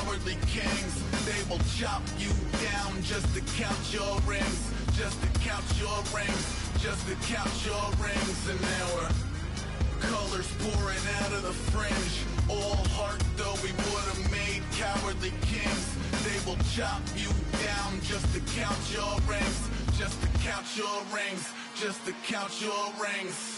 cowardly kings. They will chop you down just to count your rings. Just to count your rings. Just to count your rings. And now we're colors pouring out of the fringe. All heart though we would have made cowardly kings. They will chop you down just to count your rings. Just to count your rings. Just to count your rings.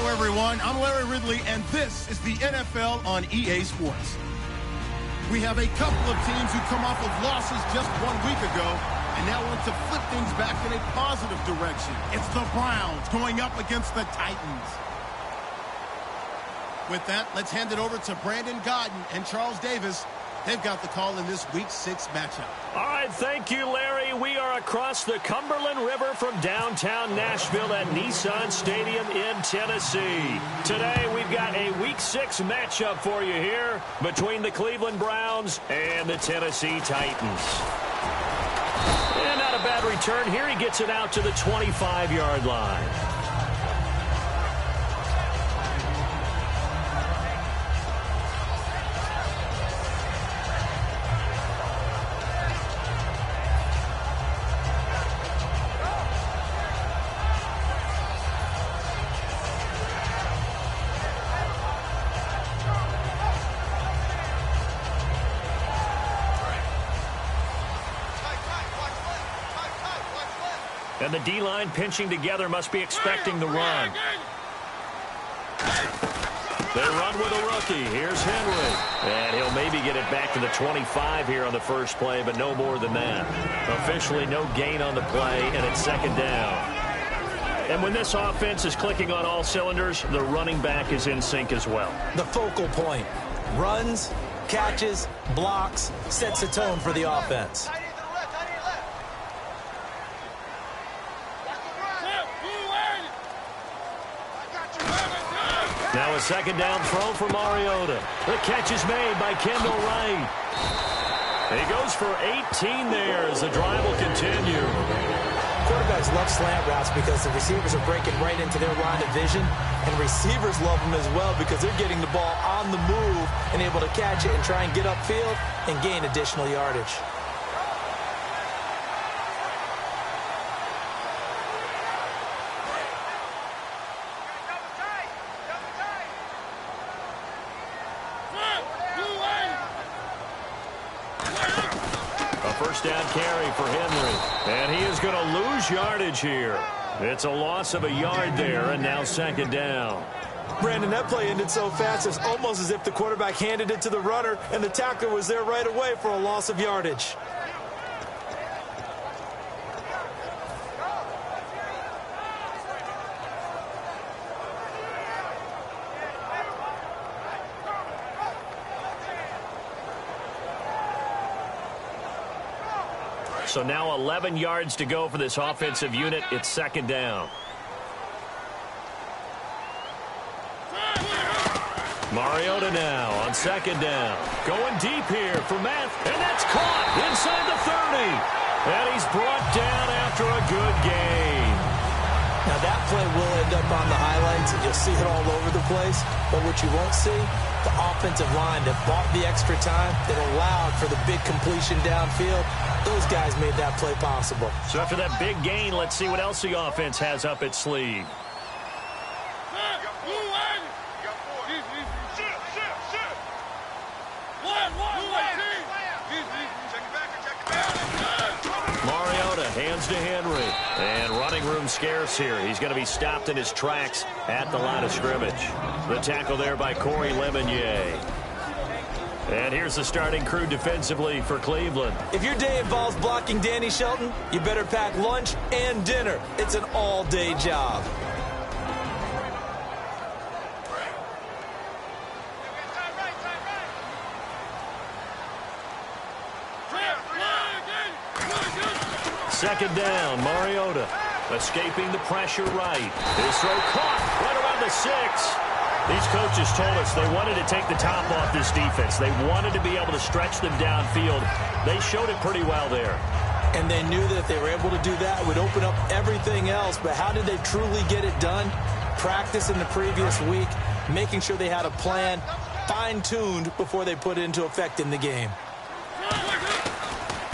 Everyone, I'm Larry Ridley, and this is the NFL on EA Sports. We have a couple of teams who come off of losses just 1 week ago and now want to flip things back in a positive direction. It's the Browns going up against the Titans. With that, let's hand it over to Brandon Godden and Charles Davis. They've got the call in this Week 6 matchup. All right, thank you, Larry. We are across the Cumberland River from downtown Nashville at Nissan Stadium in Tennessee. Today, we've got a Week 6 matchup for you here between the Cleveland Browns and the Tennessee Titans. And not a bad return here. He gets it out to the 25-yard line. And the D-line pinching together must be expecting the run. They run with a rookie. Here's Henry. And he'll maybe get it back to the 25 here on the first play, but no more than that. Officially no gain on the play, and it's second down. And when this offense is clicking on all cylinders, the running back is in sync as well. The focal point. Runs, catches, blocks, sets the tone for the offense. Now a second down throw for Mariota. The catch is made by Kendall Wright. He goes for 18 there as the drive will continue. Quarterbacks love slant routes because the receivers are breaking right into their line of vision, and receivers love them as well because they're getting the ball on the move and able to catch it and try and get upfield and gain additional yardage. First down carry for Henry. And he is going to lose yardage here. It's a loss of a yard there, and now second down. Brandon, that play ended so fast, it's almost as if the quarterback handed it to the runner, and the tackler was there right away for a loss of yardage. So now 11 yards to go for this offensive unit. It's second down. Mariota now on second down. Going deep here for Matt. And that's caught inside the 30. And he's brought down after a good game. Now that play will end up on the highlights, and you'll see it all over the place. But what you won't see, the offensive line that bought the extra time, that allowed for the big completion downfield, those guys made that play possible. So after that big gain, let's see what else the offense has up its sleeve. Mariota hands to Henry. And running room scarce here. He's going to be stopped in his tracks at the line of scrimmage. The tackle there by Corey Lemonnier. And here's the starting crew defensively for Cleveland. If your day involves blocking Danny Shelton, you better pack lunch and dinner. It's an all-day job. Second down, Mariota escaping the pressure right. His throw caught right around the 6. These coaches told us they wanted to take the top off this defense. They wanted to be able to stretch them downfield. They showed it pretty well there. And they knew that if they were able to do that, it would open up everything else. But how did they truly get it done? Practice in the previous week, making sure they had a plan, fine-tuned before they put it into effect in the game.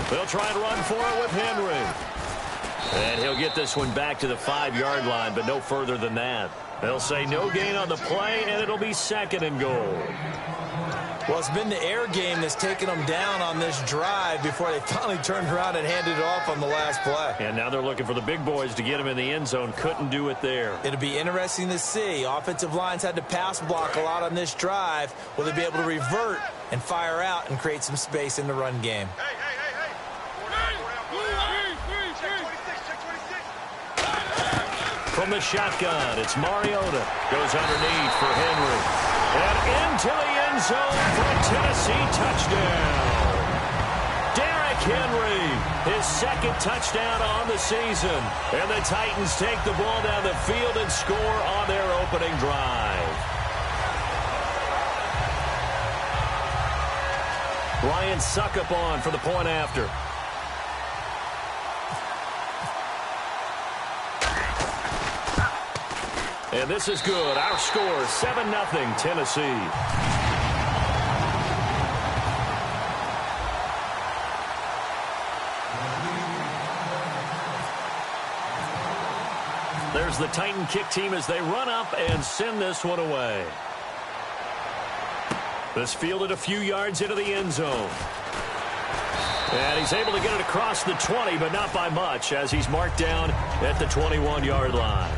They'll try and run for it with Henry. And he'll get this one back to the 5-yard line, but no further than that. They'll say no gain on the play, and it'll be second and goal. Well, it's been the air game that's taken them down on this drive before they finally turned around and handed it off on the last play. And now they're looking for the big boys to get him in the end zone. Couldn't do it there. It'll be interesting to see. Offensive lines had to pass block a lot on this drive. Will they be able to revert and fire out and create some space in the run game? From the shotgun, it's Mariota. Goes underneath for Henry. And into the end zone for a Tennessee touchdown. Derrick Henry, his second touchdown on the season. And the Titans take the ball down the field and score on their opening drive. Ryan Suckup on for the point after. And this is good. Our score, 7-0 Tennessee. There's the Titan kick team as they run up and send this one away. This fielded a few yards into the end zone. And he's able to get it across the 20, but not by much, as he's marked down at the 21-yard line.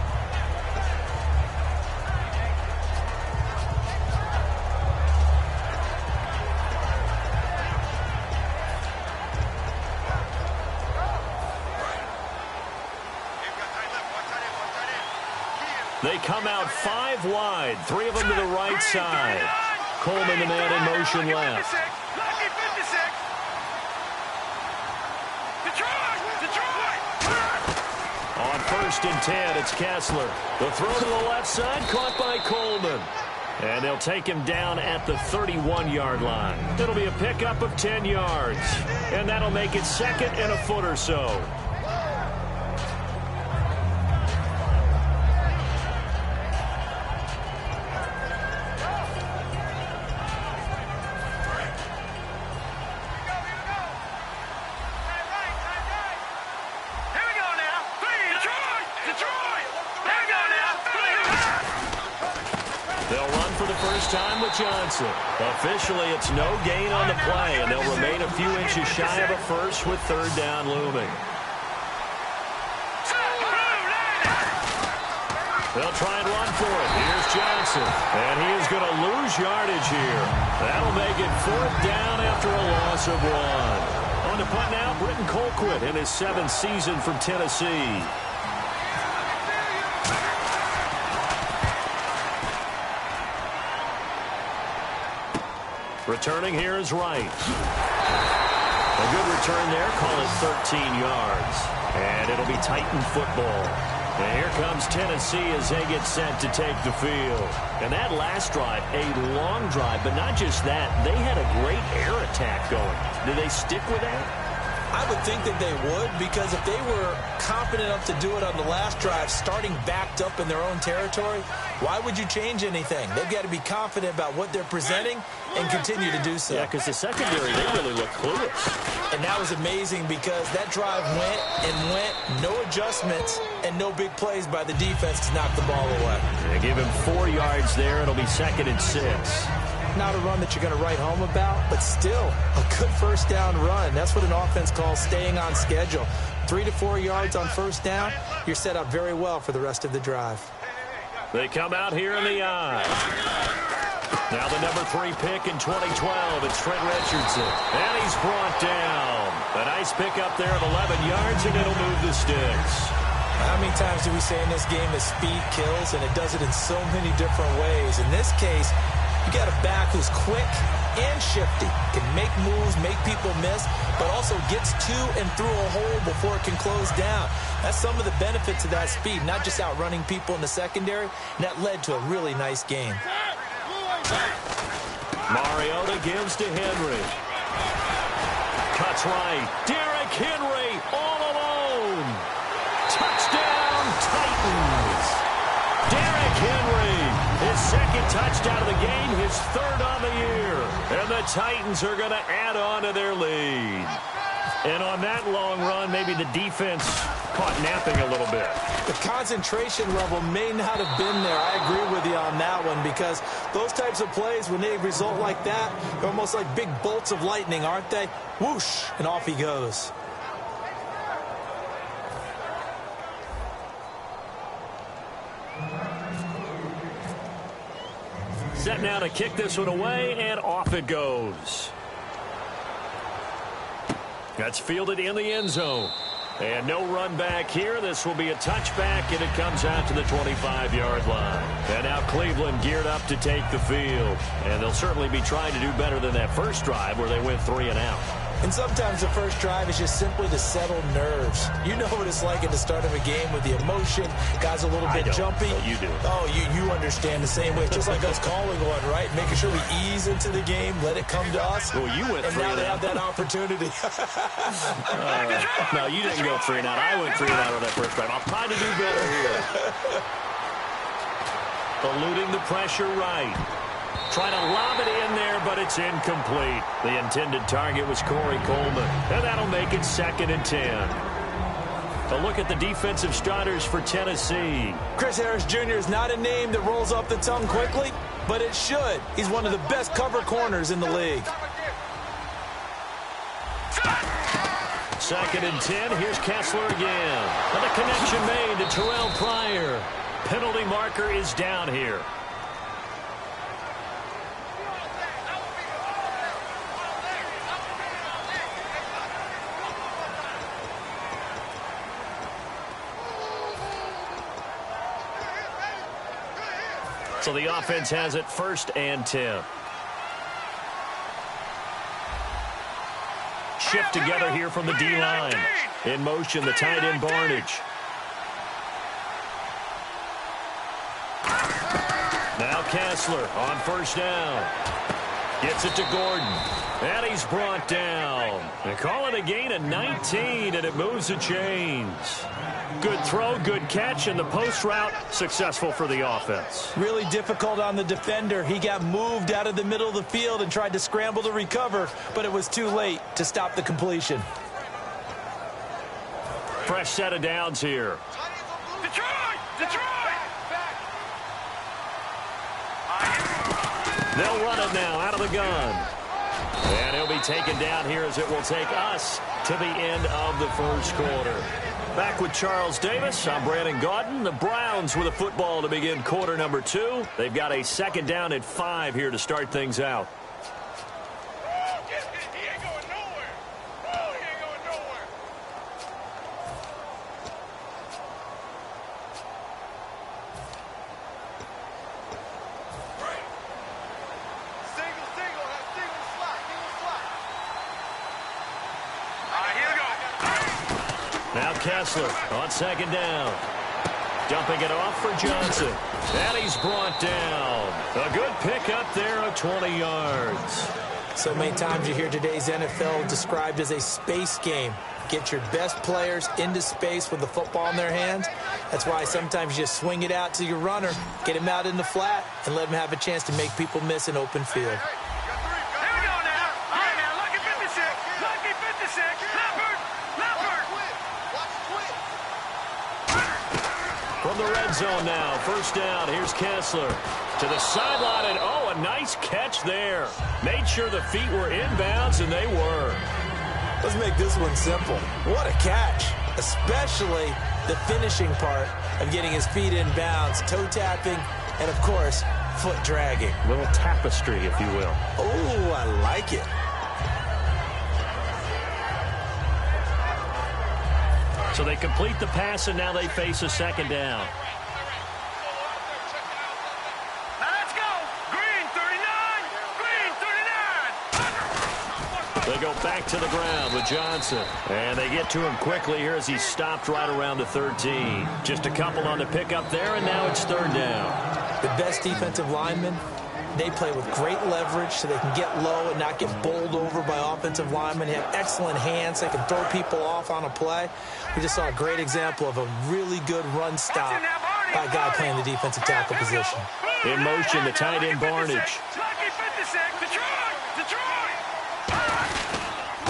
They come out 5 wide, 3 of them to the right side. Coleman, the man in motion left. On 1st and 10, it's Kessler. The throw to the left side, caught by Coleman. And they'll take him down at the 31-yard line. It'll be a pickup of 10 yards. And that'll make it second and a foot or so. Johnson. Officially, it's no gain on the play, and they'll remain a few inches shy of a first with third down looming. They'll try and run for it. Here's Johnson, and he is going to lose yardage here. That'll make it fourth down after a loss of 1. On to punt now, Britton Colquitt in his 7th season from Tennessee. Returning here is Wright. A good return there. Call it 13 yards. And it'll be Titan football. And here comes Tennessee as they get set to take the field. And that last drive, a long drive, but not just that. They had a great air attack going. Do they stick with that? I would think that they would, because if they were confident enough to do it on the last drive, starting backed up in their own territory, why would you change anything? They've got to be confident about what they're presenting and continue to do so. Yeah, because the secondary, they really look clueless. And that was amazing because that drive went and went, no adjustments, and no big plays by the defense to knock the ball away. They give him 4 yards there. It'll be 2nd and 6. Not a run that you're going to write home about, but still a good first down run. That's what an offense calls staying on schedule. 3 to 4 yards on first down, you're set up very well for the rest of the drive. They come out here in the eye. Now the number 3 pick in 2012, it's Trent Richardson. And he's brought down. A nice pickup there of 11 yards, and it'll move the sticks. How many times do we say in this game that speed kills, and it does it in so many different ways? In this case, you got a back who's quick and shifty, can make moves, make people miss, but also gets to and through a hole before it can close down. That's some of the benefits of that speed, not just outrunning people in the secondary, and that led to a really nice game. Mariota gives to Henry. Cuts right. Derrick Henry all alone. Touchdown, Titans. Derrick Henry, his 2nd touchdown of the game, his 3rd on the year. And the Titans are going to add on to their lead. And on that long run, maybe the defense caught napping a little bit. The concentration level may not have been there. I agree with you on that one, because those types of plays, when they result like that, they're almost like big bolts of lightning, aren't they? Whoosh, and off he goes. Set now to kick this one away, and off it goes. That's fielded in the end zone. And no run back here. This will be a touchback, and it comes out to the 25-yard line. And now Cleveland geared up to take the field. And they'll certainly be trying to do better than that first drive where they went 3 and out. And sometimes the first drive is just simply to settle nerves. You know what it's like at the start of a game with the emotion. Guys a little bit jumpy. But you do. Oh, you understand the same way. It's just like us calling one, right? Making sure we ease into the game, let it come to us. Well, you went 3 and out. And now they have that opportunity. No, you didn't go 3 and out. I went 3 and out on that first drive. I'll try to do better here. Eluding the pressure right. Trying to lob it in there, but it's incomplete. The intended target was Corey Coleman, and that'll make it 2nd and 10. A look at the defensive starters for Tennessee. Chris Harris Jr. is not a name that rolls off the tongue quickly, but it should. He's one of the best cover corners in the league. 2nd and 10. Here's Kessler again. And a connection made to Terrell Pryor. Penalty marker is down here. So the offense has it 1st and 10. Shift together here from the D-line. In motion, the tight end Barnage. Now Kessler. Kessler on first down. Gets it to Gordon. And he's brought down. They call it a gain of 19, and it moves the chains. Good throw, good catch, and the post route successful for the offense. Really difficult on the defender. He got moved out of the middle of the field and tried to scramble to recover, but it was too late to stop the completion. Fresh set of downs here. They'll run it now out of the gun. And he'll be taken down here as it will take us to the end of the first quarter. Back with Charles Davis, I'm Brandon Gaudin. The Browns with a football to begin quarter number 2. They've got a second down at 5 here to start things out. Now Kessler on second down. Dumping it off for Johnson. And he's brought down. A good pickup there of 20 yards. So many times you hear today's NFL described as a space game. Get your best players into space with the football in their hands. That's why sometimes you just swing it out to your runner, get him out in the flat, and let him have a chance to make people miss an open field. From the red zone now, first down, here's Kessler to the sideline, and oh, a nice catch there. Made sure the feet were inbounds, and they were. Let's make this one simple. What a catch, especially the finishing part of getting his feet in bounds, toe tapping, and of course, foot dragging. A little tapestry, if you will. Oh, I like it. So they complete the pass, and now they face a second down. Let's go. Green 39. Green 39. They go back to the ground with Johnson. And they get to him quickly here as he's stopped right around the 13. Just a couple on the pickup there, and now it's third down. The best defensive linemen, they play with great leverage so they can get low and not get bowled over by offensive linemen. They have excellent hands. They can throw people off on a play. We just saw a great example of a really good run stop by a guy playing the defensive tackle position. In motion, the tight end Barnage.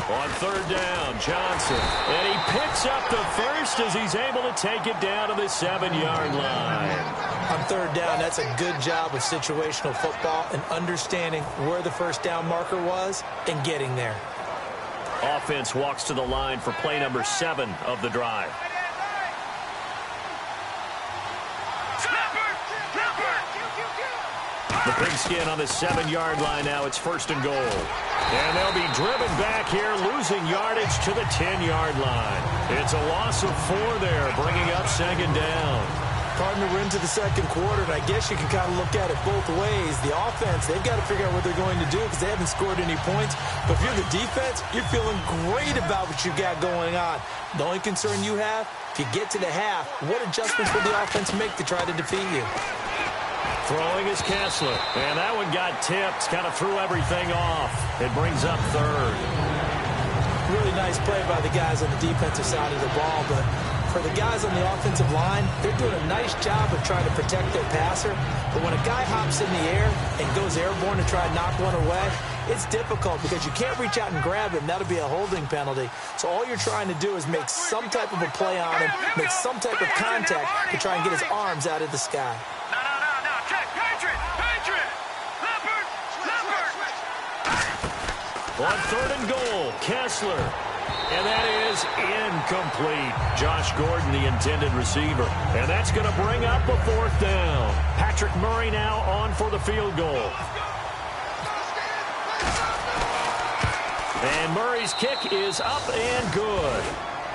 On third down, Johnson. And he picks up the first as he's able to take it down to the 7-yard line. On third down, that's a good job of situational football and understanding where the first down marker was and getting there. Offense walks to the line for play number 7 of the drive. The pigskin on the 7-yard line now. It's first and goal. And they'll be driven back here, losing yardage to the 10-yard line. It's a loss of 4 there, bringing up second down. Partner, we're into the second quarter, and I guess you can kind of look at it both ways. The offense, they've got to figure out what they're going to do because they haven't scored any points. But if you're the defense, you're feeling great about what you've got going on. The only concern you have, if you get to the half, what adjustments will the offense make to try to defeat you? Throwing is Kessler, and that one got tipped, kind of threw everything off. It brings up third. Really nice play by the guys on the defensive side of the ball, but for the guys on the offensive line, they're doing a nice job of trying to protect their passer. But when a guy hops in the air and goes airborne to try and knock one away, it's difficult because you can't reach out and grab him. That'll be a holding penalty. So all you're trying to do is make some type of a play on him, make some type of contact to try and get his arms out of the sky. On third and goal, Kessler. And that is incomplete. Josh Gordon, the intended receiver. And that's going to bring up a fourth down. Patrick Murray now on for the field goal. And Murray's kick is up and good.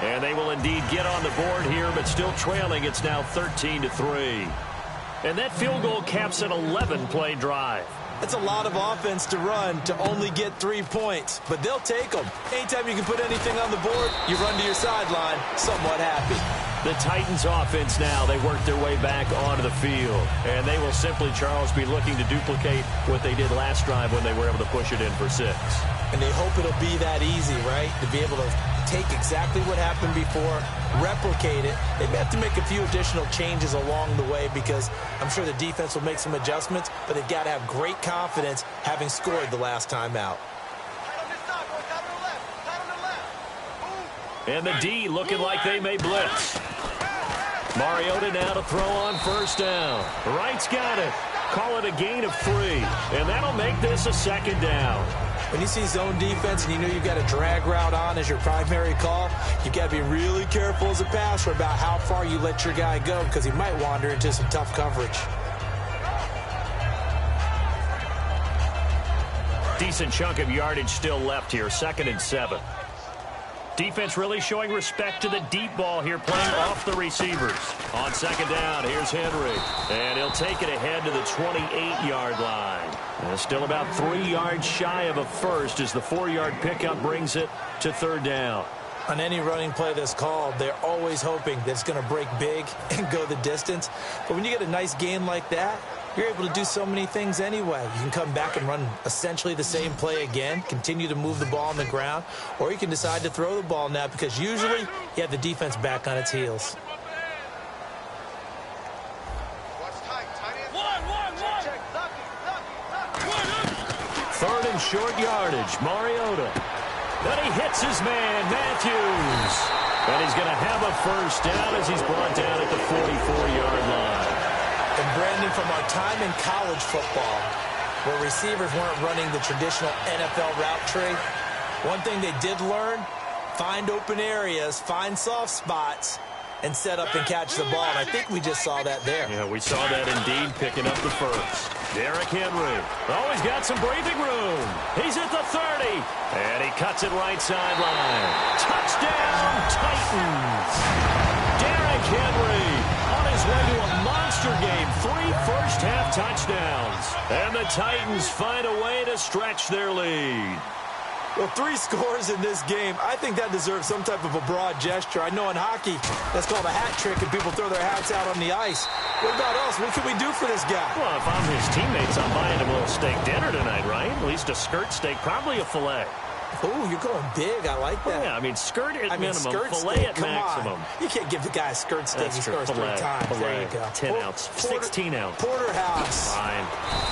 And they will indeed get on the board here, but still trailing. It's now 13-3. And that field goal caps an 11-play drive. That's a lot of offense to run to only get 3 points, but they'll take them. Anytime you can put anything on the board, you run to your sideline somewhat happy. The Titans offense now, they work their way back onto the field. And they will simply, Charles, be looking to duplicate what they did last drive when they were able to push it in for 6. And they hope it'll be that easy, right? To be able to take exactly what happened before, replicate it. They may have to make a few additional changes along the way because I'm sure the defense will make some adjustments, but they've got to have great confidence having scored the last time out. And the D looking like they may blitz. Mariota now to throw on first down. Wright's got it. Call it a gain of 3. And that'll make this a 2nd down. When you see zone defense and you know you've got a drag route on as your primary call, you've got to be really careful as a passer about how far you let your guy go because he might wander into some tough coverage. Decent chunk of yardage still left here, 2nd and 7. Defense really showing respect to the deep ball here, playing off the receivers. On 2nd down, here's Henry. And he'll take it ahead to the 28-yard line. And still about 3 yards shy of a first as the 4-yard pickup brings it to 3rd down. On any running play that's called, they're always hoping that it's going to break big and go the distance. But when you get a nice gain like that, you're able to do so many things anyway. You can come back and run essentially the same play again, continue to move the ball on the ground, or you can decide to throw the ball now because usually you have the defense back on its heels. Third and short yardage, Mariota. Then he hits his man, Matthews. And he's going to have a first down as he's brought down at the 44-yard line. And Brandon, from our time in college football, where receivers weren't running the traditional NFL route tree, one thing they did learn, find open areas, find soft spots, and set up and catch the ball. And I think we just saw that there. Yeah, we saw that indeed, picking up the first. Derrick Henry. Oh, he's got some breathing room. He's at the 30. And he cuts it right sideline. Touchdown, Titans. Derrick Henry on his way to a monster game. 3 first-half touchdowns. And the Titans find a way to stretch their lead. Well, 3 scores in this game. I think that deserves some type of a broad gesture. I know in hockey, that's called a hat trick, and people throw their hats out on the ice. What about us? What can we do for this guy? Well, if I'm his teammates, I'm buying him a little steak dinner tonight, right? At least a skirt steak, probably a filet. Oh, you're going big. I like that. Yeah, I mean, skirt at minimum, skirt filet steak, at maximum. On. You can't give the guy a skirt steak. He scores 3 times. There you go. 10 ounce, 16 ounce. Porterhouse. Fine.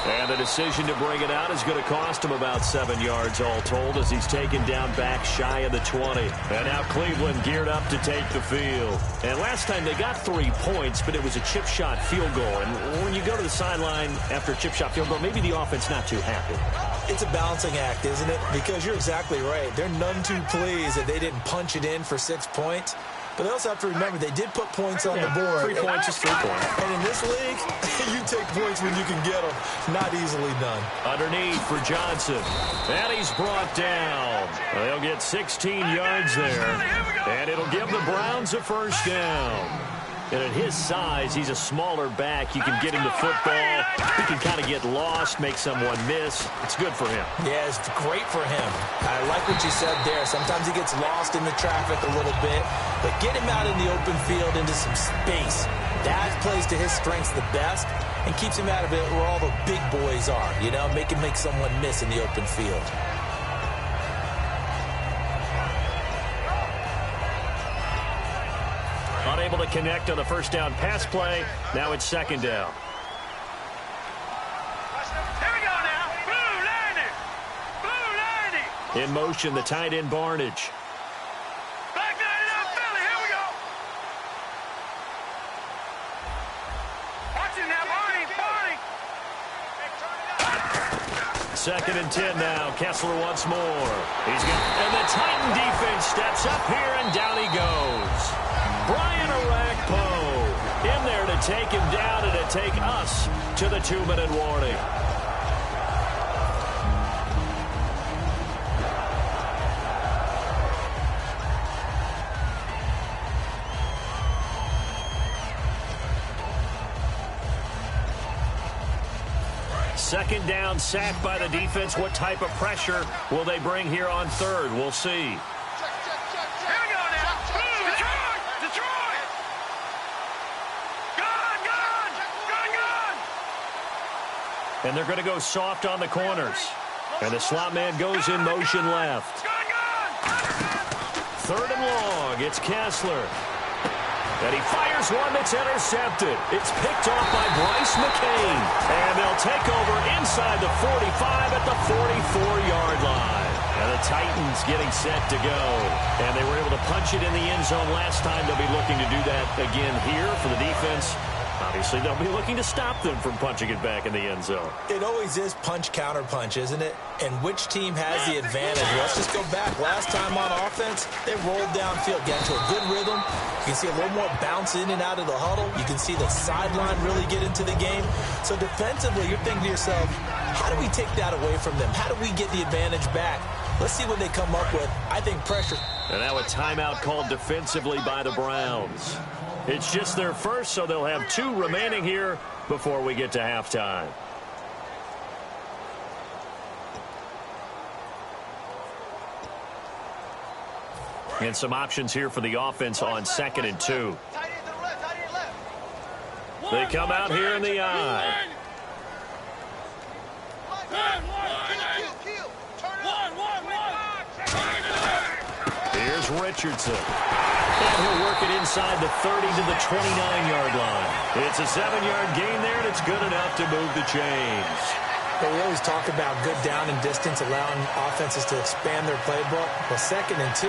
And the decision to bring it out is going to cost him about 7 yards all told as he's taken down back shy of the 20. And now Cleveland geared up to take the field. And last time they got 3 points, but it was a chip shot field goal. And when you go to the sideline after a chip shot field goal, maybe the offense not too happy. It's a balancing act, isn't it? Because you're exactly right. They're none too pleased that they didn't punch it in for 6 points. But they also have to remember they did put points on the board. 3 points is 3 points. And in this league, you take points when you can get them. Not easily done. Underneath for Johnson. And he's brought down. They'll get 16 yards there. And it'll give the Browns a first down. And at his size, he's a smaller back. You can get him the football. He can kind of get lost, make someone miss. It's good for him. Yeah, it's great for him. I like what you said there. Sometimes he gets lost in the traffic a little bit. But get him out in the open field into some space. That plays to his strengths the best and keeps him out of it where all the big boys are. You know, make someone miss in the open field. Unable to connect on the first down pass play. Now it's 2nd down. Here we go now. Blue landing. Blue landing. In motion, the tight end Barnage. Back 99 Philly. Here we go. Watch it now, Barney. 2nd and 10 now. Kessler once more. And the Titan defense steps up here, and down he goes. Brian Arakpo in there to take him down and to take us to the 2-minute warning. Second down, sacked by the defense. What type of pressure will they bring here on 3rd? We'll see. And they're going to go soft on the corners. And the slot man goes in motion left. Third and long. It's Kessler. And he fires one that's intercepted. It's picked off by Bryce McCain. And they'll take over inside the 45 at the 44-yard line. And the Titans getting set to go. And they were able to punch it in the end zone last time. They'll be looking to do that again here for the defense. Obviously, they'll be looking to stop them from punching it back in the end zone. It always is punch-counter-punch, isn't it? And which team has the advantage? Let's just go back. Last time on offense, they rolled downfield, got into a good rhythm. You can see a little more bounce in and out of the huddle. You can see the sideline really get into the game. So defensively, you're thinking to yourself, how do we take that away from them? How do we get the advantage back? Let's see what they come up with. I think pressure. And now a timeout called defensively by the Browns. It's just their first, so they'll have 2 remaining here before we get to halftime. And some options here for the offense on 2nd and 2. They come out here in the I. Here's Richardson. And he'll work it inside the 30 to the 29-yard line. It's a 7-yard gain there, and it's good enough to move the chains. Well, we always talk about good down and distance, allowing offenses to expand their playbook. Well, 2nd and 2,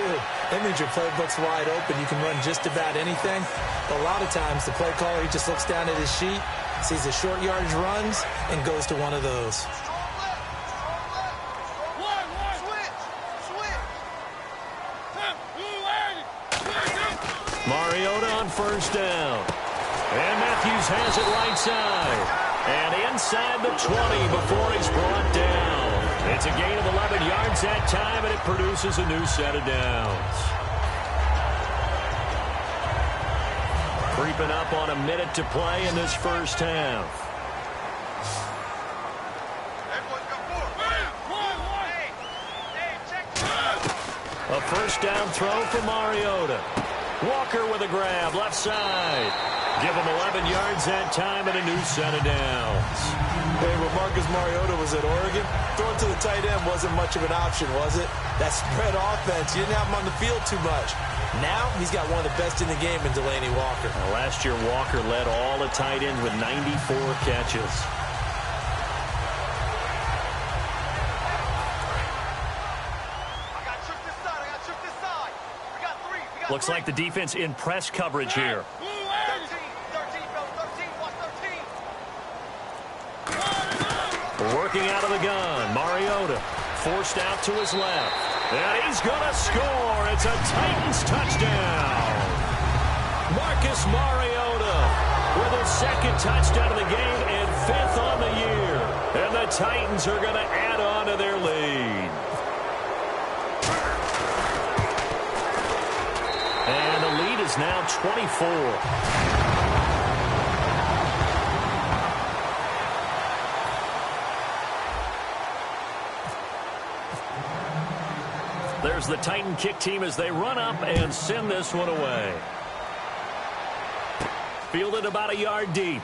that means your playbook's wide open. You can run just about anything. But a lot of times, the play caller, he just looks down at his sheet, sees the short yardage runs, and goes to one of those. Mariota on first down. And Matthews has it right side. And inside the 20 before he's brought down. It's a gain of 11 yards that time, and it produces a new set of downs. Creeping up on a minute to play in this first half. A first down throw for Mariota. Walker with a grab, left side. Give him 11 yards that time and a new set of downs. Hey, when Marcus Mariota was at Oregon, throwing to the tight end wasn't much of an option, was it? That spread offense, you didn't have him on the field too much. Now he's got one of the best in the game in Delaney Walker. Last year, Walker led all the tight ends with 94 catches. Looks like the defense in press coverage here. 13, watch 13. Working out of the gun, Mariota forced out to his left. And he's going to score. It's a Titans touchdown. Marcus Mariota with his 2nd touchdown of the game and 5th on the year. And the Titans are going to add on to their lead. And the lead is now 24. There's the Titan kick team as they run up and send this one away. Fielded about a yard deep.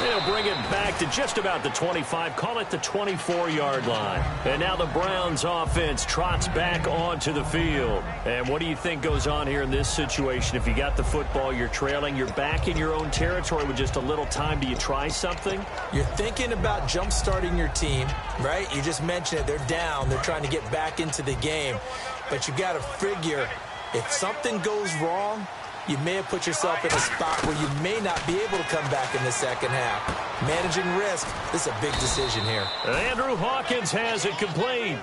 They'll bring it back to just about the 25, call it the 24-yard line. And now the Browns offense trots back onto the field. And what do you think goes on here in this situation? If you got the football, you're trailing, you're back in your own territory with just a little time. Do you try something? You're thinking about jump-starting your team, right? You just mentioned it. They're down. They're trying to get back into the game. But you got to figure, if something goes wrong, you may have put yourself in a spot where you may not be able to come back in the second half. Managing risk, this is a big decision here. Andrew Hawkins has it complete.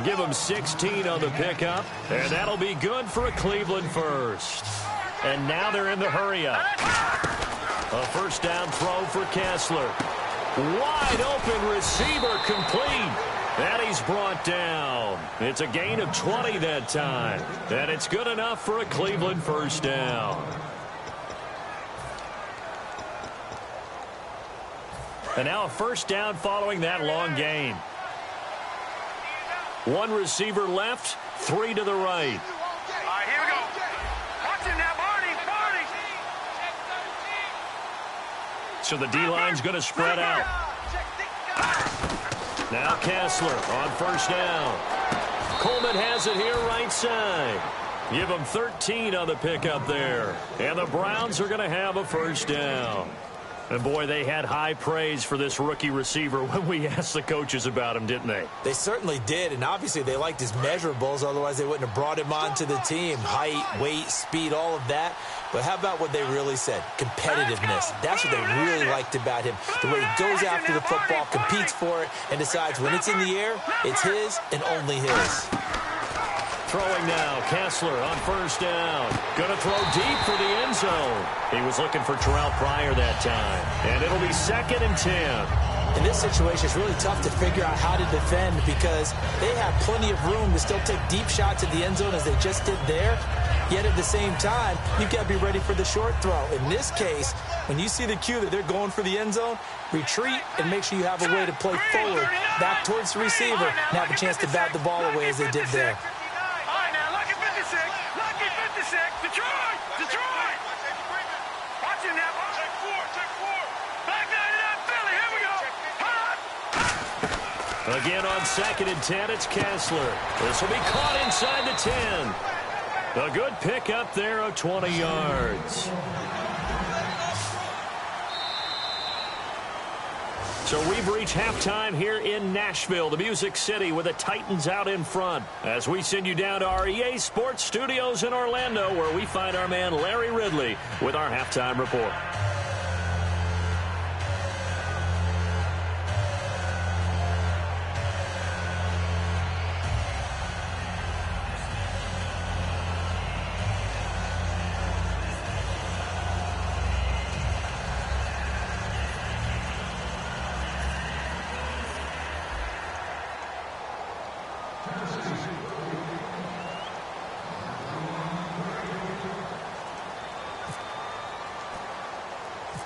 Give him 16 on the pickup, and that'll be good for a Cleveland first. And now they're in the hurry-up. A first down throw for Kessler. Wide open receiver complete. And he's brought down. It's a gain of 20 that time. And it's good enough for a Cleveland first down. And now a first down following that long gain. One receiver left, 3 to the right. All right, here we go. Watch it now, Barney. So the D-line's going to spread out. Now Kessler on first down. Coleman has it here right side. Give them 13 on the pickup there. And the Browns are going to have a first down. And, boy, they had high praise for this rookie receiver when we asked the coaches about him, didn't they? They certainly did, and obviously they liked his measurables. Otherwise, they wouldn't have brought him onto the team. Height, weight, speed, all of that. But how about what they really said? Competitiveness. That's what they really liked about him. The way he goes after the football, competes for it, and decides when it's in the air, it's his and only his. Throwing now, Kessler on first down. Going to throw deep for the end zone. He was looking for Terrell Pryor that time. And it'll be 2nd and 10. In this situation, it's really tough to figure out how to defend because they have plenty of room to still take deep shots at the end zone as they just did there. Yet at the same time, you've got to be ready for the short throw. In this case, when you see the cue that they're going for the end zone, retreat and make sure you have a way to play forward, back towards the receiver, and have a chance to bat the ball away as they did there. Detroit! Watch him now. Check 4. Back line it up, Philly. Here we go. Again on 2nd and 10, it's Kessler. This will be caught inside the 10. A good pickup there of 20 yards. So we've reached halftime here in Nashville, the Music City, with the Titans out in front. As we send you down to our EA Sports Studios in Orlando, where we find our man Larry Ridley with our halftime report.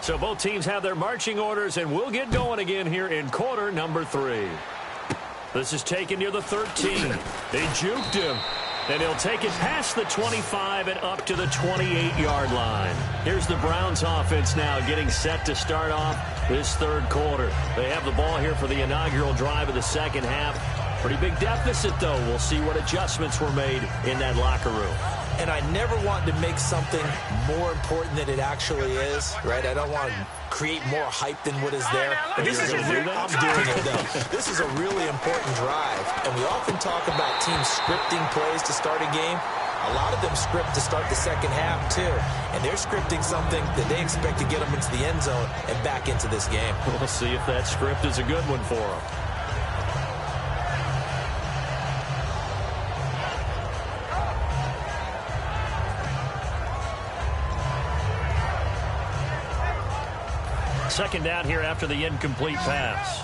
So both teams have their marching orders, and we'll get going again here in quarter number 3. This is taken near the 13. They juked him, and he'll take it past the 25 and up to the 28-yard line. Here's the Browns offense now getting set to start off this third quarter. They have the ball here for the inaugural drive of the second half. Pretty big deficit, though. We'll see what adjustments were made in that locker room. And I never want to make something more important than it actually is, right? I don't want to create more hype than what is there. But this is I'm doing it, though. This is a really important drive. And we often talk about teams scripting plays to start a game. A lot of them script to start the second half, too. And they're scripting something that they expect to get them into the end zone and back into this game. We'll see if that script is a good one for them. Second down here after the incomplete pass.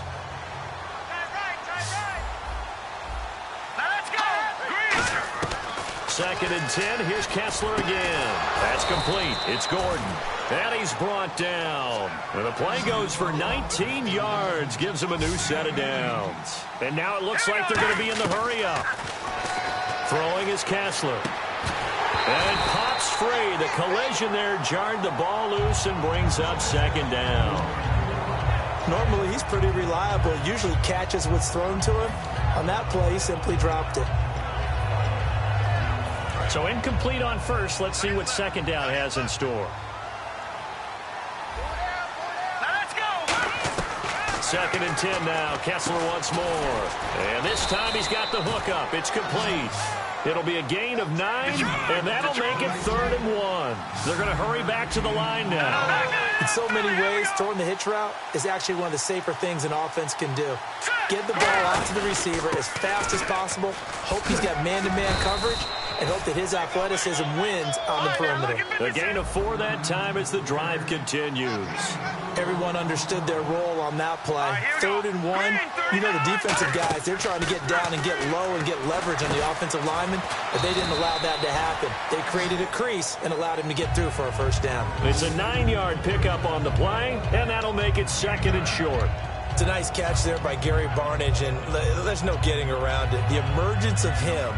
Second and 10. Here's Kessler again. That's complete. It's Gordon. And he's brought down. And the play goes for 19 yards. Gives him a new set of downs. And now it looks like they're going to be in the hurry-up. Throwing is Kessler. And pops free. The collision there jarred the ball loose and brings up second down. Normally, he's pretty reliable. Usually catches what's thrown to him. On that play, he simply dropped it. So incomplete on first. Let's see what second down has in store. Second and 10 now. Kessler once more. And this time he's got the hook up. It's complete. It'll be a gain of 9, and that'll make it 3rd and 1. They're going to hurry back to the line now. In so many ways, throwing the hitch route is actually one of the safer things an offense can do. Get the ball out to the receiver as fast as possible, hope he's got man-to-man coverage, and hope that his athleticism wins on the perimeter. The gain of 4 that time as the drive continues. Everyone understood their role on that play. 3rd and 1, you know the defensive guys, they're trying to get down and get low and get leverage on the offensive lineman, but they didn't allow that to happen. They created a crease and allowed him to get through for a first down. It's a 9-yard pickup on the play, and that'll make it 2nd and short. It's a nice catch there by Gary Barnidge, and there's no getting around it. The emergence of him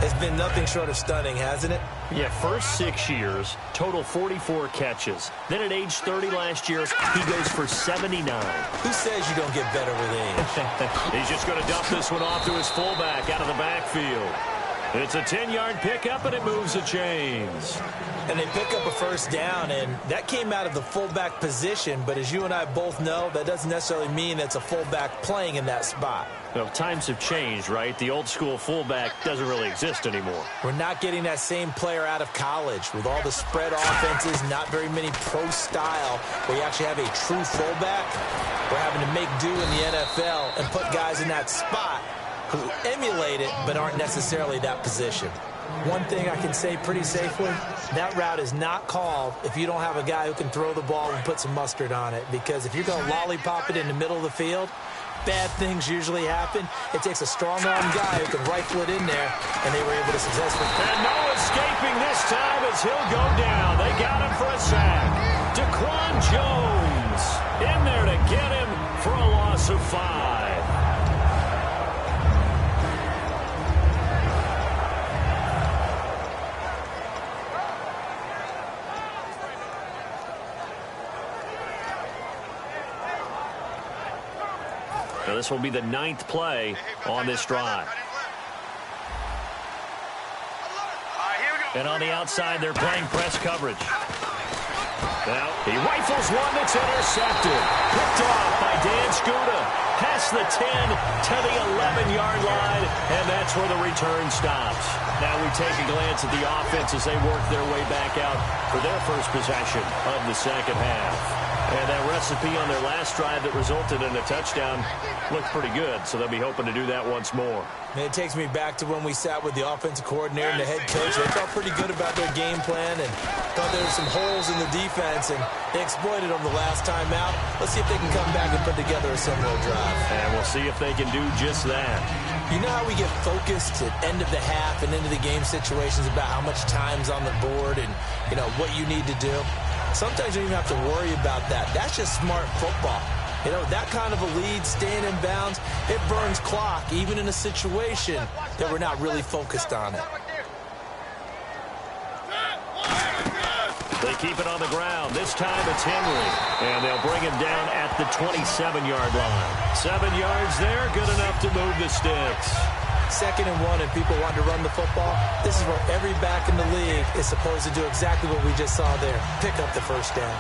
has been nothing short of stunning, hasn't it? Yeah, first 6 years, total 44 catches. Then at age 30 last year, he goes for 79. Who says you don't get better with age? He's just going to dump this one off to his fullback out of the backfield. It's a 10-yard pickup, and it moves the chains. And they pick up a first down, and that came out of the fullback position. But as you and I both know, that doesn't necessarily mean that's a fullback playing in that spot. Well, times have changed, right? The old-school fullback doesn't really exist anymore. We're not getting that same player out of college with all the spread offenses, not very many pro style, where you actually have a true fullback. We're having to make do in the NFL and put guys in that spot who emulate it but aren't necessarily that position. One thing I can say pretty safely, that route is not called if you don't have a guy who can throw the ball and put some mustard on it. Because if you're going to lollipop it in the middle of the field, bad things usually happen. It takes a strong-arm guy who can rifle it in there, and they were able to successfully. And no escaping this time as he'll go down. They got him for a sack. Daquan Jones in there to get him for a loss of 5. Now this will be the 9th play on this drive. And on the outside, they're playing press coverage. Now, he rifles one that's intercepted. Picked off by Dan Skuta. Past the 10 to the 11-yard line, and that's where the return stops. Now we take a glance at the offense as they work their way back out for their first possession of the second half. And that recipe on their last drive that resulted in a touchdown looked pretty good, so they'll be hoping to do that once more. And it takes me back to when we sat with the offensive coordinator and the head coach. They felt pretty good about their game plan and thought there were some holes in the defense, and they exploited them the last time out. Let's see if they can come back and put together a similar drive. And we'll see if they can do just that. You know how we get focused at end of the half and into the game situations about how much time's on the board and, you know, what you need to do? Sometimes you don't even have to worry about that. That's just smart football. You know, that kind of a lead, staying in bounds, it burns clock, even in a situation that we're not really focused on it. They keep it on the ground. This time it's Henry. And they'll bring him down at the 27-yard line. 7 yards there, good enough to move the sticks. 2nd and 1, and people want to run the football. This is where every back in the league is supposed to do exactly what we just saw there. Pick up the first down.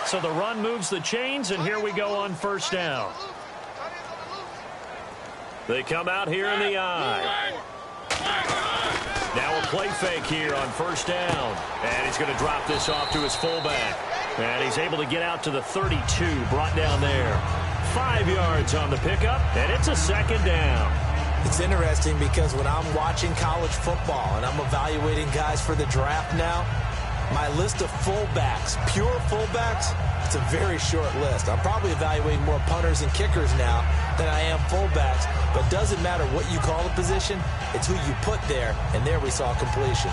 So the run moves the chains, and here we go on first down. They come out here in the eye. Now a play fake here on first down. And he's going to drop this off to his fullback. And he's able to get out to the 32, brought down there. 5 yards on the pickup, and it's a 2nd down. It's interesting because when I'm watching college football and I'm evaluating guys for the draft now, my list of fullbacks, pure fullbacks, it's a very short list. I'm probably evaluating more punters and kickers now than I am fullbacks, but it doesn't matter what you call the position, it's who you put there, and there we saw completion.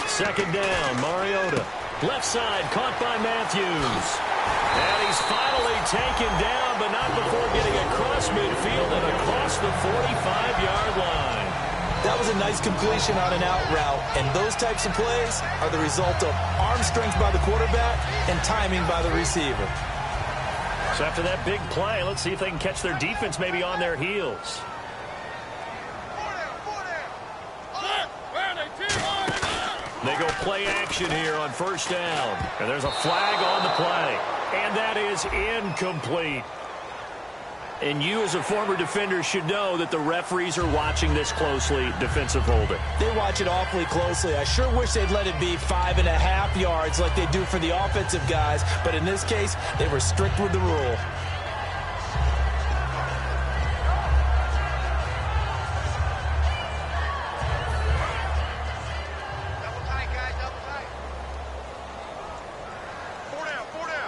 Second down, Mariota. Left side, caught by Matthews. And he's finally taken down, but not before getting across midfield and across the 45-yard line. That was a nice completion on an out route, and those types of plays are the result of arm strength by the quarterback and timing by the receiver. So after that big play, let's see if they can catch their defense maybe on their heels. They go play action here on first down. And there's a flag on the play. And that is incomplete. and you as a former defender should know that the referees are watching this closely, defensive holding. They watch it awfully closely. I sure wish they'd let it be 5.5 yards like they do for the offensive guys, but in this case, they were strict with the rule.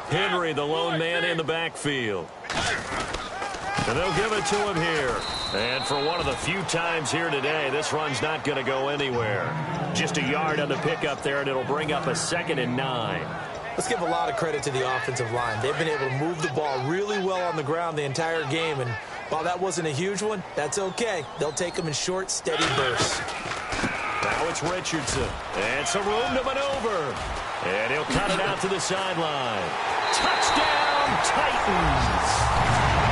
Henry, the lone man in the backfield. And they'll give it to him here. And for one of the few times here today, this run's not going to go anywhere. Just a yard on the pickup there, and it'll bring up a 2nd and 9. Let's give a lot of credit to the offensive line. They've been able to move the ball really well on the ground the entire game, and while that wasn't a huge one, that's okay. They'll take them in short, steady bursts. Now it's Richardson, and some room to maneuver. And he'll cut it out to the sideline. Touchdown, Titans!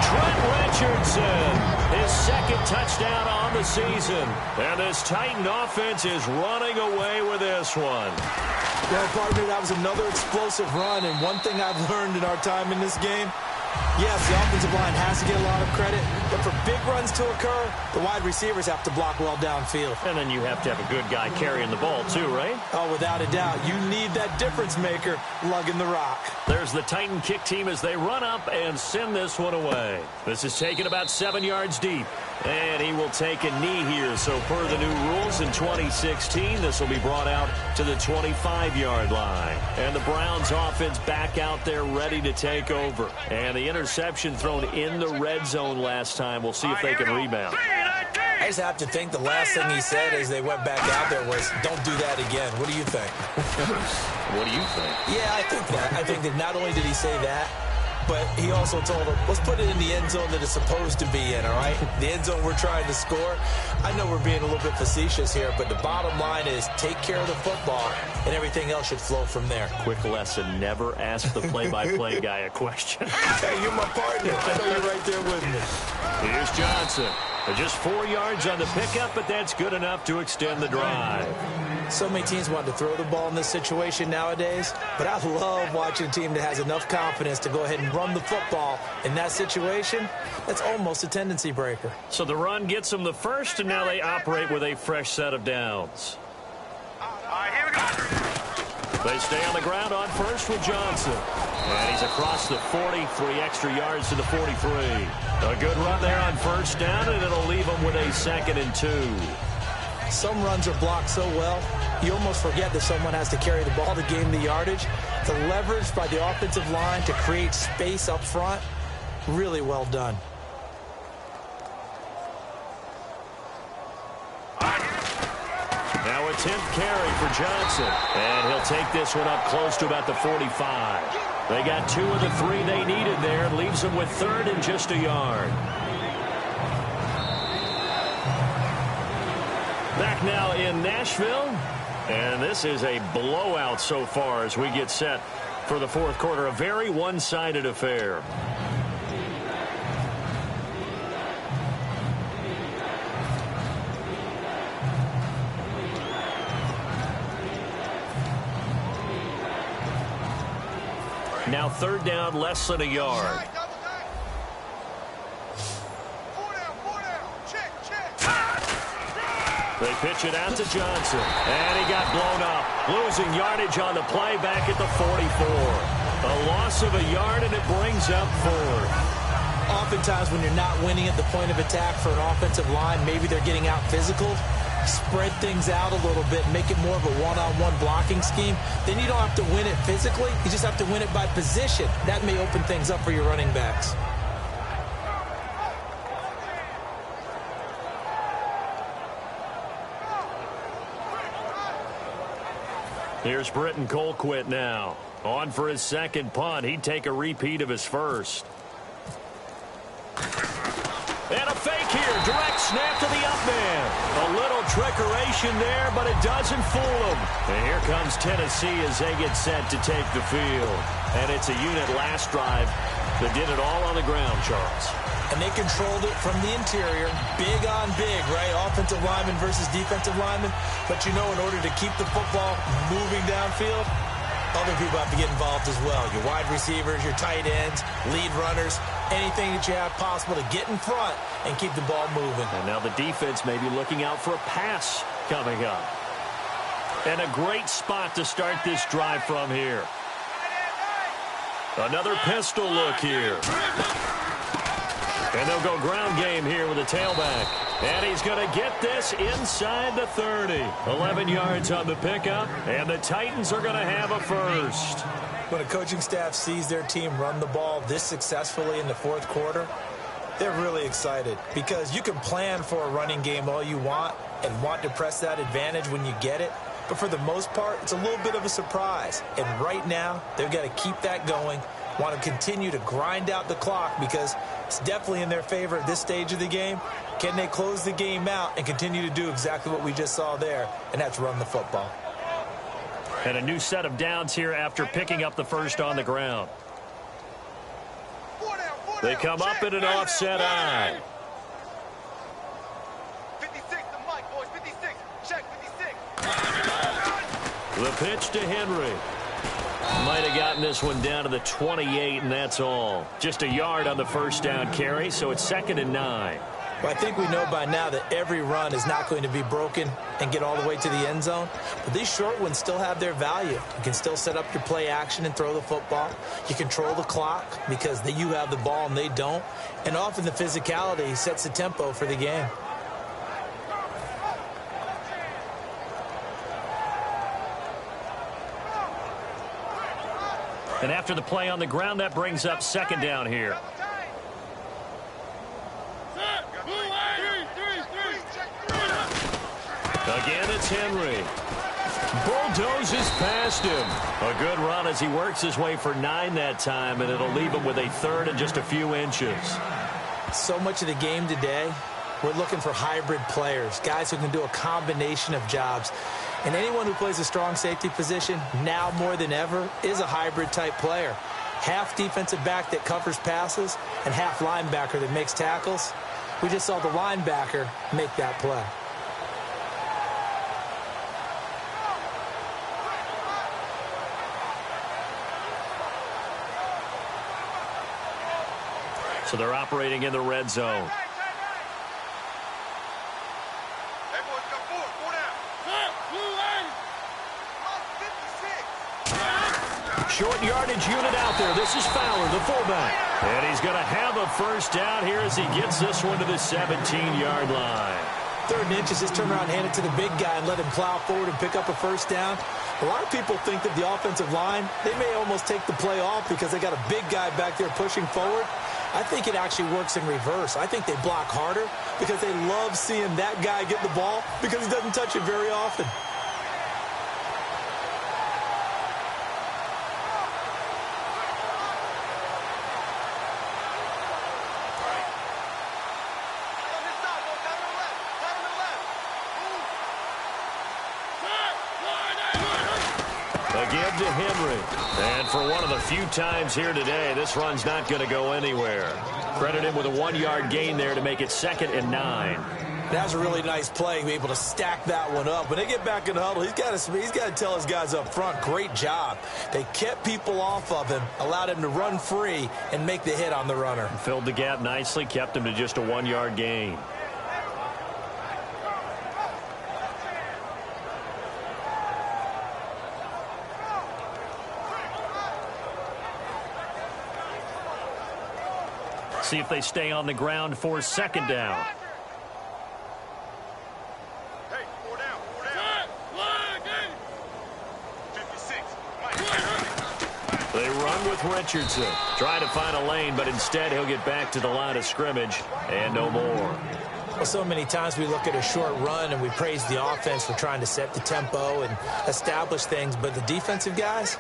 Trent Richardson, his 2nd touchdown on the season. And this Titan offense is running away with this one. Well, partner, that was another explosive run, and one thing I've learned in our time in this game, yes, the offensive line has to get a lot of credit, but for big runs to occur, the wide receivers have to block well downfield. And then you have to have a good guy carrying the ball too, right? Oh, without a doubt. You need that difference maker lugging the rock. There's the Titan kick team as they run up and send this one away. This is taken about 7 yards deep. And he will take a knee here. So per the new rules in 2016, this will be brought out to the 25-yard line. And the Browns offense back out there ready to take over. And the interception thrown in the red zone last time. We'll see if they can rebound. I just have to think the last thing he said as they went back out there was, don't do that again. What do you think? What do you think? Yeah, I think that. I think that not only did he say that, but he also told him, let's put it in the end zone that it's supposed to be in, all right? The end zone we're trying to score. I know we're being a little bit facetious here, but the bottom line is take care of the football, and everything else should flow from there. Quick lesson, never ask the play-by-play guy a question. Hey, you're my partner. I know you're right there with me. Here's Johnson. Just 4 yards on the pickup, but that's good enough to extend the drive. So many teams want to throw the ball in this situation nowadays, but I love watching a team that has enough confidence to go ahead and run the football. In that situation, that's almost a tendency breaker. So the run gets them the first, and now they operate with a fresh set of downs. All right, here we go. They stay on the ground on first with Johnson. And he's across the 40, 3 extra yards to the 43. A good run there on first down, and it'll leave them with a 2nd and 2. Some runs are blocked so well, you almost forget that someone has to carry the ball to gain the yardage. The leverage by the offensive line to create space up front, really well done. Now a 10th carry for Johnson, and he'll take this one up close to about the 45. They got 2 of the 3 they needed there, and leaves them with 3rd and just a yard. Back now in Nashville, and this is a blowout so far as we get set for the 4th quarter. A very one-sided affair. Now 3rd down, less than a yard. They pitch it out to Johnson, and he got blown up, losing yardage on the play back at the 44. A loss of a yard, and it brings up 4th. Oftentimes when you're not winning at the point of attack for an offensive line, maybe they're getting out physical, spread things out a little bit, make it more of a one-on-one blocking scheme. Then you don't have to win it physically. You just have to win it by position. That may open things up for your running backs. Here's Britton Colquitt now. On for his 2nd punt. He'd take a repeat of his first. And a fake here. Direct snap to the up man. A little trickeration there, but it doesn't fool him. And here comes Tennessee as they get set to take the field. And it's a unit last drive that did it all on the ground, Charles. And they controlled it from the interior. Big on big, right? Offensive lineman versus defensive lineman. But you know, in order to keep the football moving downfield, other people have to get involved as well. Your wide receivers, your tight ends, lead runners, anything that you have possible to get in front and keep the ball moving. And now the defense may be looking out for a pass coming up. And a great spot to start this drive from here. Another pistol look here. And they'll go ground game here with a tailback. And he's going to get this inside the 30. 11 yards on the pickup, and the Titans are going to have a first. When a coaching staff sees their team run the ball this successfully in the fourth quarter, they're really excited because you can plan for a running game all you want and want to press that advantage when you get it. But for the most part, it's a little bit of a surprise. And right now, they've got to keep that going, want to continue to grind out the clock because it's definitely in their favor at this stage of the game. Can they close the game out and continue to do exactly what we just saw there, and that's run the football. And a new set of downs here after picking up the first on the ground. They come up in an offset eye. 56 to Mike, boys. 56. Check 56. The pitch to Henry. Might have gotten this one down to the 28, and that's all. Just a yard on the first down carry, so it's 2nd and 9. Well, I think we know by now that every run is not going to be broken and get all the way to the end zone. But these short ones still have their value. You can still set up your play action and throw the football. You control the clock because you have the ball and they don't. And often the physicality sets the tempo for the game. And after the play on the ground, that brings up 2nd down here. Again, it's Henry. Bulldozes past him. A good run as he works his way for 9 that time, and it'll leave him with a 3rd and just a few inches. So much of the game today, we're looking for hybrid players, guys who can do a combination of jobs. And anyone who plays a strong safety position, now more than ever, is a hybrid-type player. Half defensive back that covers passes and half linebacker that makes tackles. We just saw the linebacker make that play. So they're operating in the red zone. Hey, boys, got 4 down. Short yardage unit out there. This is Fowler, the fullback. And he's going to have a first down here as he gets this one to the 17-yard line. 3rd and inches, just turn around, hand it to the big guy and let him plow forward and pick up a first down. A lot of people think that the offensive line, they may almost take the play off because they got a big guy back there pushing forward. I think it actually works in reverse. I think they block harder because they love seeing that guy get the ball because he doesn't touch it very often. Again to Henry. And for one of the few times here today, this run's not going to go anywhere. Credit him with a 1-yard gain there to make it 2nd and 9. That was a really nice play, be able to stack that one up. When they get back in the huddle, he's got to tell his guys up front, great job. They kept people off of him, allowed him to run free and make the hit on the runner. Filled the gap nicely, kept him to just a 1-yard gain. See if they stay on the ground for 2nd down. Hey, 4 down. 56. They run with Richardson. Trying to find a lane, but instead he'll get back to the line of scrimmage and no more. Well, so many times we look at a short run and we praise the offense for trying to set the tempo and establish things, but the defensive guys,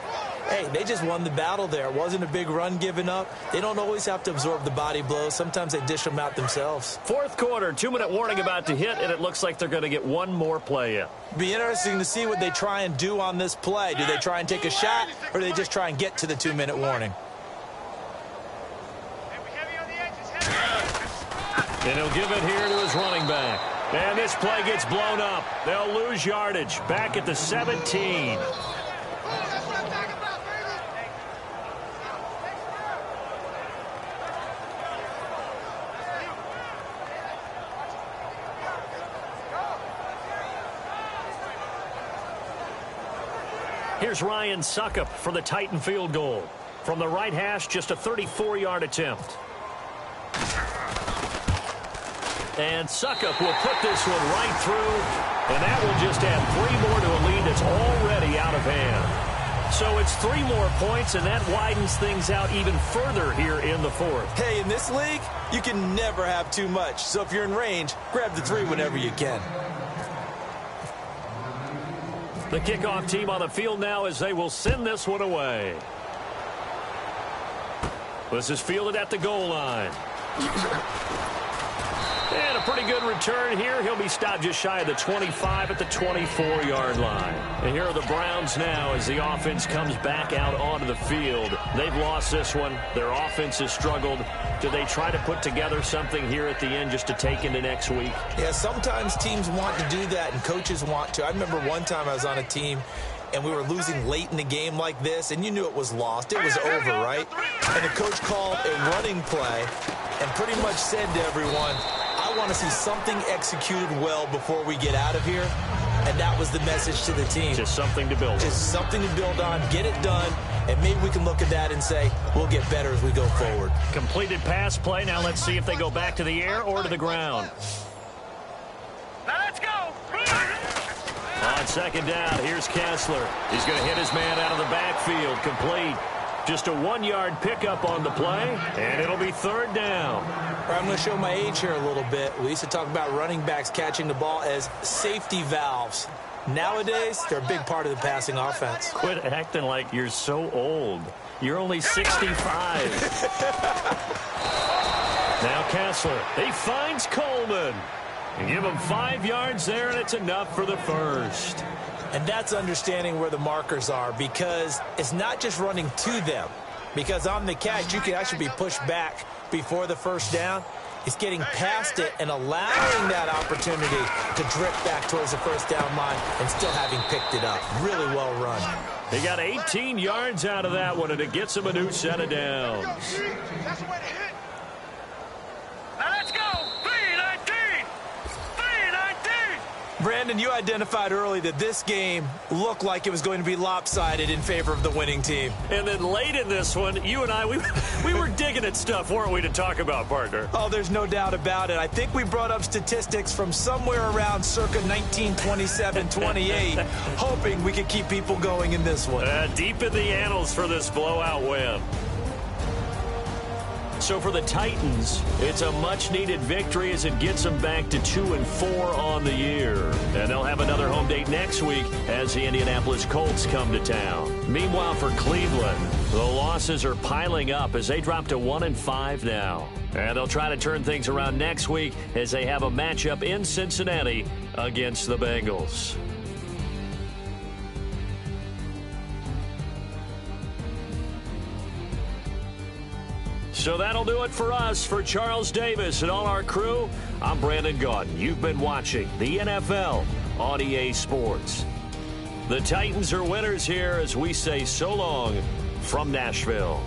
hey, they just won the battle there. It wasn't a big run given up. They don't always have to absorb the body blows. Sometimes they dish them out themselves. 4th quarter, 2-minute warning about to hit, and it looks like they're going to get one more play in. Be interesting to see what they try and do on this play. Do they try and take a shot, or do they just try and get to the 2-minute warning? And he'll give it here to his running back. And this play gets blown up. They'll lose yardage back at the 17. Here's Ryan Suckup for the Titan field goal. From the right hash, just a 34-yard attempt. And Suckup will put this one right through, and that will just add 3 more to a lead that's already out of hand. So it's 3 more points, and that widens things out even further here in the fourth. Hey, in this league, you can never have too much. So if you're in range, grab the 3 whenever you can. The kickoff team on the field now as they will send this one away. This is fielded at the goal line. And a pretty good return here. He'll be stopped just shy of the 25 at the 24-yard line. And here are the Browns now as the offense comes back out onto the field. They've lost this one. Their offense has struggled. Do they try to put together something here at the end just to take into next week? Yeah, sometimes teams want to do that and coaches want to. I remember one time I was on a team and we were losing late in the game like this, and you knew it was lost. It was over, right? And the coach called a running play and pretty much said to everyone, I want to see something executed well before we get out of here. And that was the message to the team. Just something to build on. Just something to build on, get it done, and maybe we can look at that and say, we'll get better as we go forward. Completed pass play. Now let's see if they go back to the air or to the ground. Now let's go. On second down, here's Kessler. He's going to hit his man out of the backfield. Complete. Just a 1-yard pickup on the play, and it'll be 3rd down. I'm going to show my age here a little bit. We used to talk about running backs catching the ball as safety valves. Nowadays, they're a big part of the passing offense. Quit acting like you're so old. You're only 65. Now Kessler, he finds Coleman. And give him 5 yards there, and it's enough for the first. And that's understanding where the markers are, because it's not just running to them. Because on the catch, you can actually be pushed back before the first down. It's getting past it and allowing that opportunity to drift back towards the first down line and still having picked it up. Really well run. He got 18 yards out of that one, and it gets him a new set of downs. That's the way to hit. Now let's go. 3-19. 3-19. Brandon, you identified early that this game looked like it was going to be lopsided in favor of the winning team. And then late in this one, you and I, we were digging at stuff, weren't we, to talk about, partner? Oh, there's no doubt about it. I think we brought up statistics from somewhere around circa 1927-28, hoping we could keep people going in this one. Deep in the annals for this blowout win. So for the Titans, it's a much-needed victory as it gets them back to 2-4 on the year. And they'll have another home date next week as the Indianapolis Colts come to town. Meanwhile, for Cleveland, the losses are piling up as they drop to 1-5 now. And they'll try to turn things around next week as they have a matchup in Cincinnati against the Bengals. So that'll do it for us. For Charles Davis and all our crew, I'm Brandon Gaudin. You've been watching the NFL on EA Sports. The Titans are winners here as we say so long from Nashville.